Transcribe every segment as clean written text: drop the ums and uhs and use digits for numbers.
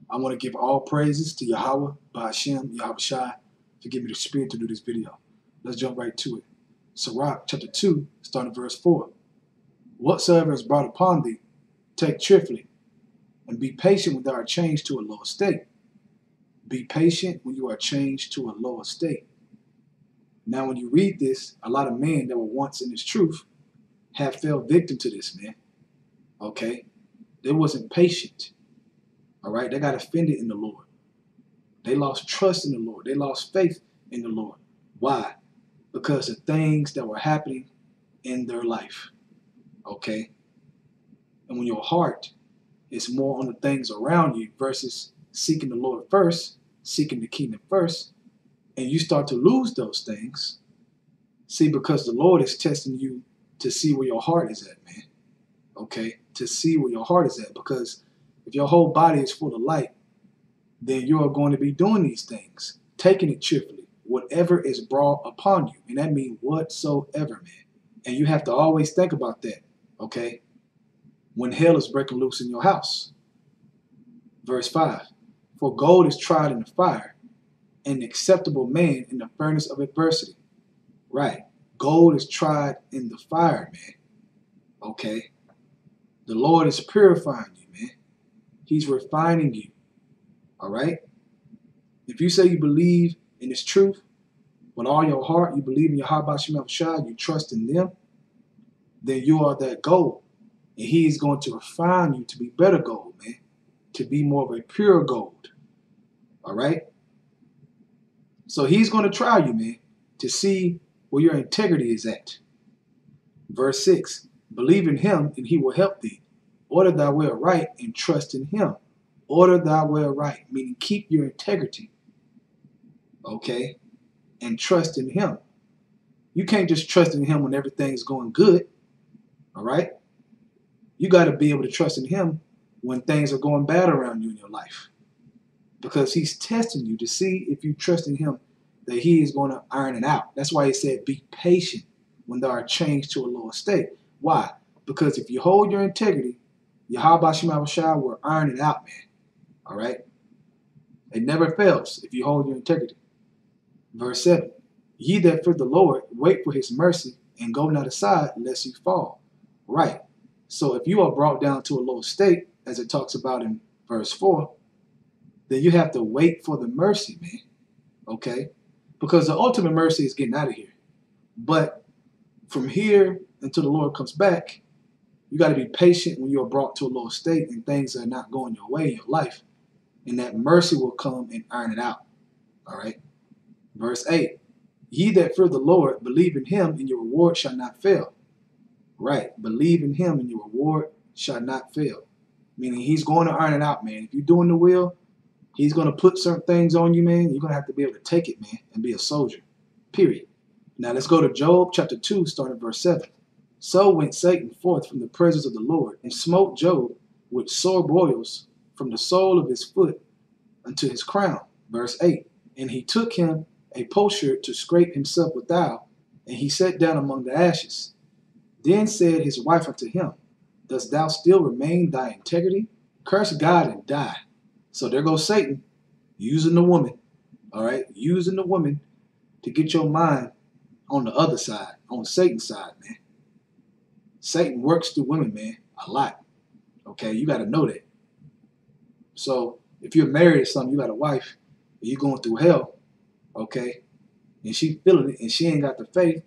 I want to give all praises to Yahweh, Ba'ashem, Yahweh Shai, to give me the spirit to do this video. Let's jump right to it. Sirach chapter 2, starting verse 4. Whatsoever is brought upon thee, take cheerfully, and be patient when thou art changed to a lower state. Be patient when you are changed to a lower state. Now, when you read this, a lot of men that were once in this truth have fell victim to this, man. Okay? They wasn't patient. All right? They got offended in the Lord. They lost trust in the Lord. They lost faith in the Lord. Why? Because of things that were happening in their life. Okay? And when your heart is more on the things around you versus seeking the Lord first, seeking the kingdom first, and you start to lose those things, see, because the Lord is testing you to see where your heart is at, man. Okay? To see where your heart is at. Because if your whole body is full of light, then you are going to be doing these things, taking it cheerfully, whatever is brought upon you. And that means whatsoever, man. And you have to always think about that, okay? When hell is breaking loose in your house. Verse 5. For gold is tried in the fire, an acceptable man in the furnace of adversity. Right. Gold is tried in the fire, man. Okay. The Lord is purifying you, man. He's refining you. All right. If you say you believe in this truth with all your heart, you believe in your Yahweh Shai, you trust in them, then you are that gold. And he is going to refine you to be better gold, man. To be more of a pure gold. All right. So he's going to try you, man, to see where your integrity is at. Verse 6, believe in him and he will help thee. Order thy way aright and trust in him. Order thy way aright, meaning keep your integrity. Okay? And trust in him. You can't just trust in him when everything's going good. All right? You got to be able to trust in him when things are going bad around you in your life. Because he's testing you to see if you trust in him that he is going to iron it out. That's why he said be patient when thou art changed to a lower state. Why? Because if you hold your integrity, Yahweh Shai will iron it out, man. All right? It never fails if you hold your integrity. Verse 7. Ye that fear the Lord, wait for his mercy, and go not aside lest ye fall. Right. So if you are brought down to a lower state, as it talks about in verse 4, then you have to wait for the mercy, man. Okay? Because the ultimate mercy is getting out of here. But from here until the Lord comes back, you got to be patient when you are brought to a lower state and things are not going your way in your life. And that mercy will come and iron it out. All right? Verse 8. Ye that fear the Lord, believe in him, and your reward shall not fail. Right. Believe in him, and your reward shall not fail. Meaning he's going to iron it out, man. If you're doing the will, he's going to put certain things on you, man. You're going to have to be able to take it, man, and be a soldier. Period. Now let's go to Job chapter 2, starting verse 7. So went Satan forth from the presence of the Lord, and smote Job with sore boils from the sole of his foot unto his crown. Verse 8. And he took him a potsherd to scrape himself withal, and he sat down among the ashes. Then said his wife unto him, dost thou still remain thy integrity? Curse God and die. So there goes Satan, using the woman, all right? Using the woman to get your mind on the other side, on Satan's side, man. Satan works through women, man, a lot, okay? You got to know that. So if you're married or something, you got a wife, and you're going through hell, okay, and she feeling it, and she ain't got the faith,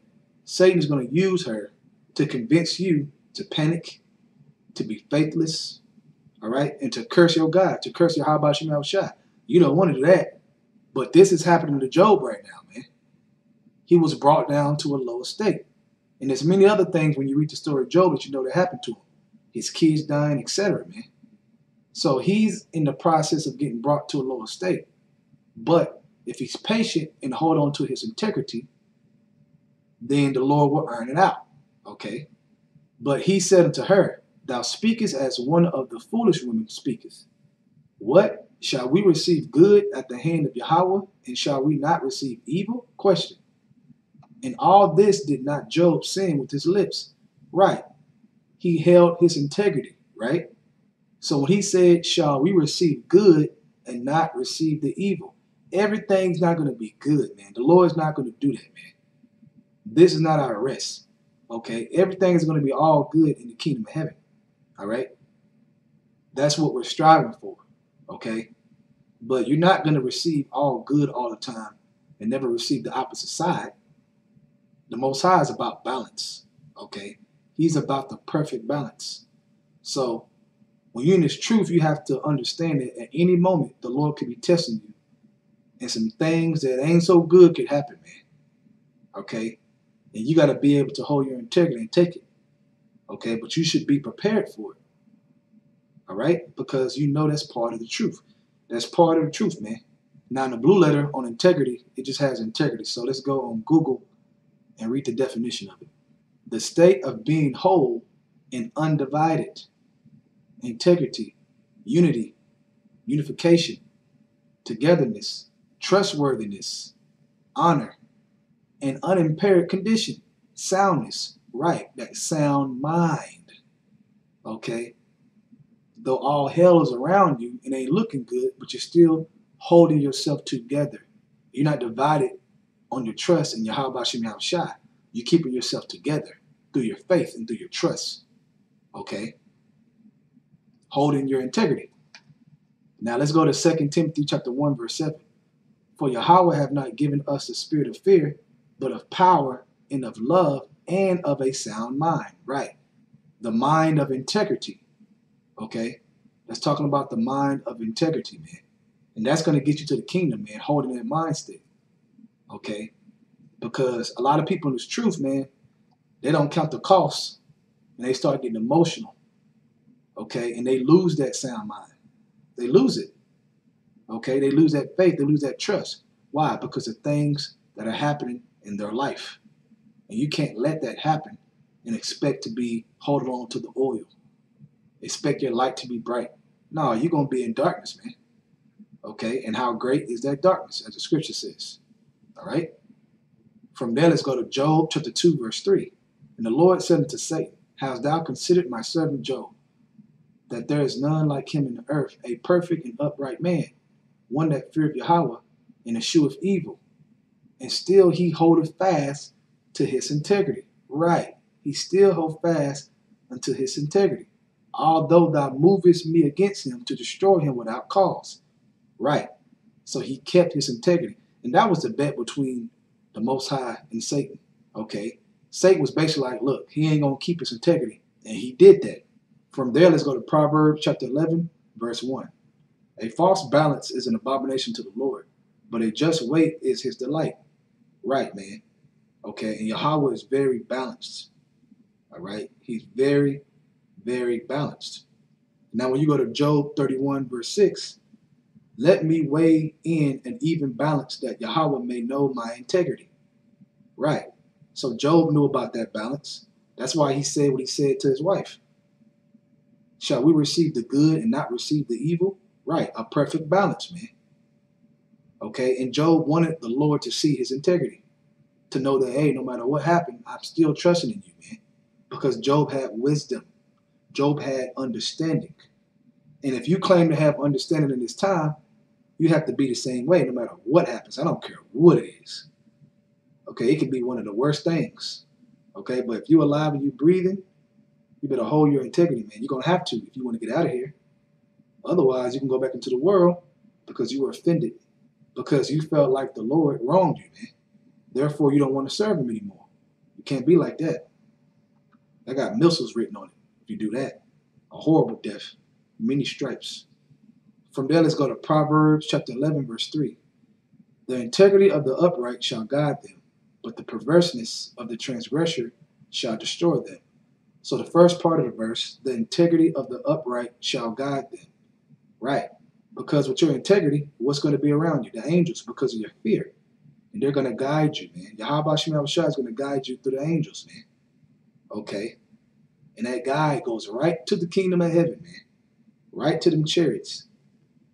Satan's going to use her to convince you to panic, to be faithless, all right, and to curse your God, to curse your Yahweh Shai. You don't want to do that. But this is happening to Job right now, man. He was brought down to a lower state. And there's many other things when you read the story of Job that you know that happened to him. His kids dying, etc., man. So he's in the process of getting brought to a lower state. But if he's patient and hold on to his integrity, then the Lord will iron it out. Okay? But he said unto her, thou speakest as one of the foolish women speakest. What? Shall we receive good at the hand of Yahweh, and shall we not receive evil? Question. And all this did not Job sin with his lips. Right. He held his integrity, right? So when he said, shall we receive good and not receive the evil. Everything's not going to be good, man. The Lord's not going to do that, man. This is not our rest, okay? Everything is going to be all good in the kingdom of heaven, all right? That's what we're striving for, okay? But you're not going to receive all good all the time and never receive the opposite side. The Most High is about balance, okay? He's about the perfect balance. So when you're in this truth, you have to understand that at any moment, the Lord could be testing you. And some things that ain't so good could happen, man, okay? And you got to be able to hold your integrity and take it, okay? But you should be prepared for it, all right? Because you know that's part of the truth. That's part of the truth, man. Now, in the blue letter on integrity, it just has integrity. So let's go on Google and read the definition of it. The state of being whole and undivided. Integrity, unity, unification, togetherness, trustworthiness, honor, and unimpaired condition, soundness, right, that sound mind, okay? Though all hell is around you, it ain't looking good, but you're still holding yourself together. You're not divided on your trust and your how about Shem Shai. You're keeping yourself together through your faith and through your trust, okay? Holding your integrity. Now let's go to 2 Timothy chapter 1, verse 7. For Yahweh have not given us the spirit of fear, but of power and of love and of a sound mind, right? The mind of integrity, okay? That's talking about the mind of integrity, man. And that's going to get you to the kingdom, man, holding that mind state, okay? Because a lot of people in this truth, man, they don't count the costs and they start getting emotional, okay? And they lose that sound mind. They lose it, okay? They lose that faith. They lose that trust. Why? Because of things that are happening in their life. And you can't let that happen and expect to be holding on to the oil. Expect your light to be bright. No, you're going to be in darkness, man. Okay, and how great is that darkness, as the scripture says. All right? From there, let's go to Job chapter 2, verse 3. And the Lord said unto Satan, Hast thou considered my servant Job, that there is none like him in the earth, a perfect and upright man, one that feareth Yahweh and escheweth evil, and still he holdeth fast to his integrity. Right, he still hold fast unto his integrity, although thou movest me against him to destroy him without cause. Right. So he kept his integrity. And that was the bet between the Most High and Satan. Okay. Satan was basically like, look, he ain't going to keep his integrity. And he did that. From there, let's go to Proverbs chapter 11, verse 1. A false balance is an abomination to the Lord, but a just weight is his delight. Right, man. Okay. And Yahweh is very balanced. All right. He's very, very balanced. Now, when you go to Job 31, verse 6, let me weigh in an even balance that Yahweh may know my integrity. Right. So Job knew about that balance. That's why he said what he said to his wife. Shall we receive the good and not receive the evil? Right. A perfect balance, man. Okay. And Job wanted the Lord to see his integrity. To know that, hey, no matter what happened, I'm still trusting in you, man. Because Job had wisdom. Job had understanding. And if you claim to have understanding in this time, you have to be the same way no matter what happens. I don't care what it is. Okay, it could be one of the worst things. Okay, but if you're alive and you're breathing, you better hold your integrity, man. You're going to have to if you want to get out of here. Otherwise, you can go back into the world because you were offended, because you felt like the Lord wronged you, man. Therefore, you don't want to serve him anymore. You can't be like that. I got missiles written on it if you do that. A horrible death. Many stripes. From there, let's go to Proverbs chapter 11, verse 3. The integrity of the upright shall guide them, but the perverseness of the transgressor shall destroy them. So the first part of the verse, the integrity of the upright shall guide them. Right. Because with your integrity, what's going to be around you? The angels, because of your fear. And they're going to guide you, man. Yahweh Shem Shai is going to guide you through the angels, man. Okay. And that guide goes right to the kingdom of heaven, man. Right to them chariots.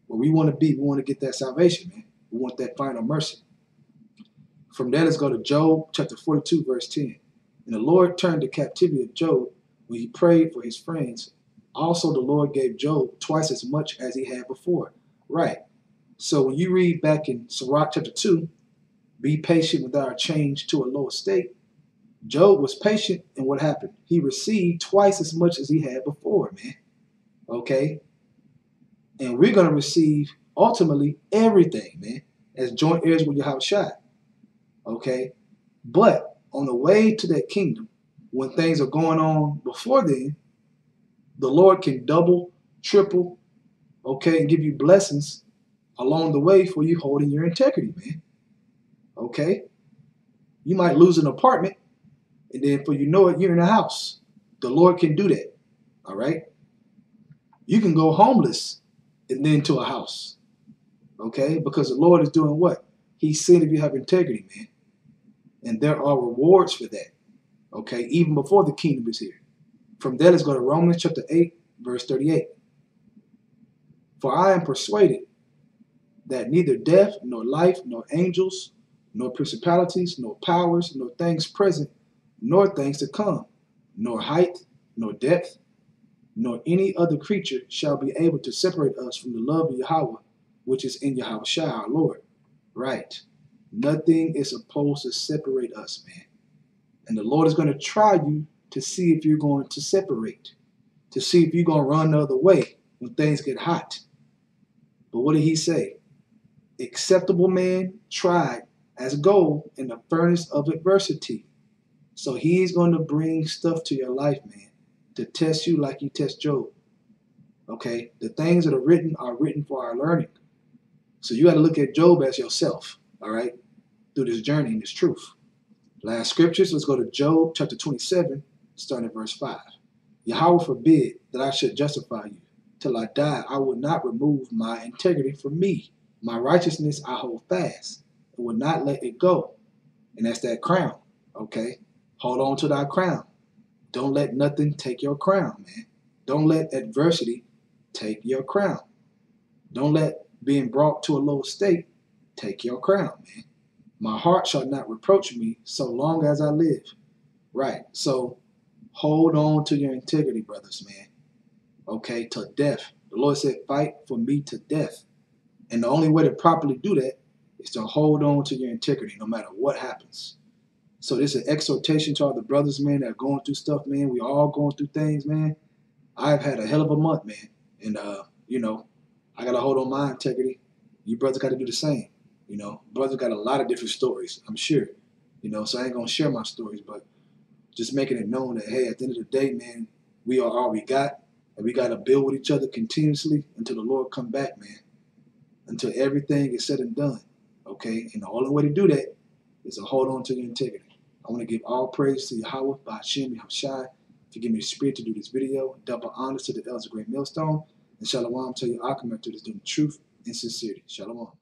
Where we want to be. We want to get that salvation, man. We want that final mercy. From there, let's go to Job chapter 42, verse 10. And the Lord turned the captivity of Job when he prayed for his friends. Also, the Lord gave Job twice as much as he had before. Right. So when you read back in Sirach chapter 2, be patient with our change to a lower state. Job was patient, and what happened? He received twice as much as he had before, man. Okay? And we're going to receive, ultimately, everything, man, as joint heirs with Yahushua. Okay? But on the way to that kingdom, when things are going on before then, the Lord can double, triple, okay, and give you blessings along the way for you holding your integrity, man. Okay? You might lose an apartment, and then before you know it, you're in a house. The Lord can do that. All right? You can go homeless and then to a house. Okay? Because the Lord is doing what? He's seeing if you have integrity, man. And there are rewards for that. Okay? Even before the kingdom is here. From there, let's go to Romans chapter 8, verse 38. For I am persuaded that neither death, nor life, nor angels, nor principalities, nor powers, nor things present, nor things to come, nor height, nor depth, nor any other creature shall be able to separate us from the love of Yahweh, which is in Yahushua our Lord. Right. Nothing is supposed to separate us, man. And the Lord is going to try you to see if you're going to separate, to see if you're going to run the other way when things get hot. But what did he say? Acceptable man tried as gold in the furnace of adversity. So he's going to bring stuff to your life, man, to test you like he tests Job. Okay? The things that are written for our learning. So you got to look at Job as yourself, all right, through this journey and this truth. Last scriptures, let's go to Job chapter 27, starting at verse 5. Yahweh forbid that I should justify you. Till I die, I will not remove my integrity from me. My righteousness I hold fast and will not let it go. And that's that crown, okay? Hold on to thy crown. Don't let nothing take your crown, man. Don't let adversity take your crown. Don't let being brought to a low state take your crown, man. My heart shall not reproach me so long as I live. Right. So hold on to your integrity, brothers, man. Okay, to death. The Lord said, fight for me to death. And the only way to properly do that is to hold on to your integrity no matter what happens. So this is an exhortation to all the brothers, man, that are going through stuff, man. We all going through things, man. I've had a hell of a month, man. And, you know, I got to hold on my integrity. You brothers got to do the same. You know, brothers got a lot of different stories, I'm sure. You know, so I ain't going to share my stories, but just making it known that, hey, at the end of the day, man, we are all we got. And we got to build with each other continuously until the Lord come back, man. Until everything is said and done, okay? And the only way to do that is to hold on to your integrity. I want to give all praise to Yahweh, Ba'ashem, Yahushai, for giving me the spirit to do this video. Double honors to the elders of Great Millstone. And Shalom to you, Akamar, to this doing the truth and sincerity. Shalom.